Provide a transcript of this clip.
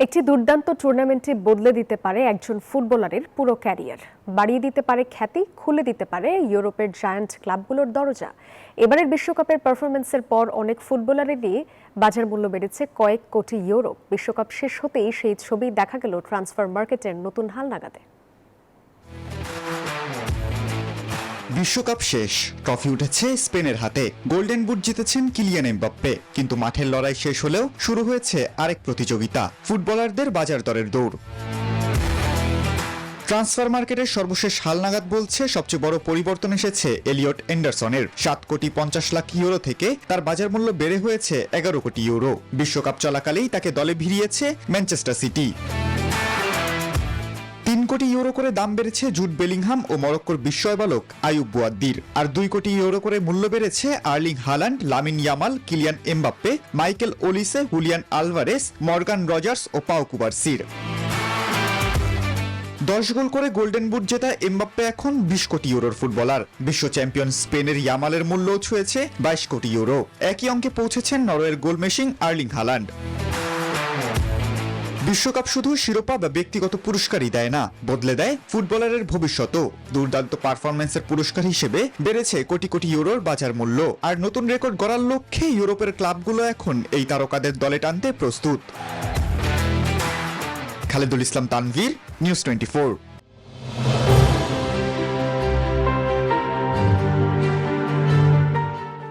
একটি দুর্দান্ত টুর্নামেন্টে বদলে দিতে পারে একজন ফুটবলারের পুরো ক্যারিয়ার, বাড়িয়ে দিতে পারে খ্যাতি, খুলে দিতে পারে ইউরোপের জায়ান্ট ক্লাবগুলোর দরজা। এবারের বিশ্বকাপের পারফরমেন্সের পর অনেক ফুটবলারেরই বাজার মূল্য বেড়েছে কয়েক কোটি ইউরো। বিশ্বকাপ শেষ হতেই সেই ছবি দেখা গেল ট্রান্সফার মার্কেটের নতুন হালনাগাদে। বিশ্বকাপ শেষ, ট্রফি উঠেছে স্পেনের হাতে, গোল্ডেন বুট জিতেছেন কিলিয়ান এমবাপ্পে। কিন্তু মাঠের লড়াই শেষ হলেও শুরু হয়েছে আরেক প্রতিযোগিতা, ফুটবলারদের বাজার দরের দৌড়। ট্রান্সফার মার্কেটের সর্বশেষ হালনাগাদ বলছে সবচেয়ে বড় পরিবর্তন এসেছে এলিয়ট এন্ডারসনের। 7,50,00,000 ইউরো থেকে তার বাজার মূল্য বেড়ে হয়েছে 11 কোটি ইউরো। বিশ্বকাপ চলাকালেই তাকে দলে ভিড়িয়েছে ম্যানচেস্টার সিটি। 3 কোটি ইউরো করে দাম বেড়েছে জুড বেলিংহাম ও মরক্কোর বিস্ময় বালক আয়ুব বুয়াদ্দির। আর 2 কোটি ইউরো করে মূল্য বেড়েছে Erling Haaland, Lamine Yamal, Kylian Mbappe, Michael Olise, Julian Alvarez, Morgan Rogers ও পাও কুবার্সির। 10 গোল করে গোল্ডেন বুট জেতা এমবাপ্পে এখন 20 কোটি ইউরোর ফুটবলার। বিশ্ব চ্যাম্পিয়ন স্পেনের ইয়ামালের মূল্যও ছুঁয়েছে 22 কোটি ইউরো। একই অঙ্কে পৌঁছেছেন নরওয়ের গোলমেশিং আর্লিং হালান্ড। বিশ্বকাপ শুধু শিরোপা বা ব্যক্তিগত পুরস্কারই দেয় না, বদলে দেয় ফুটবলারের ভবিষ্যৎও। দুর্দান্ত পারফরম্যান্সের পুরস্কার হিসেবে বেড়েছে কোটি কোটি ইউরোর বাজার মূল্য। আর নতুন রেকর্ড গড়ার লক্ষ্যে ইউরোপের ক্লাবগুলো এখন এই তারকাদের দলে টানতে প্রস্তুত। খালেদুল ইসলাম তানভীর, নিউজ 24।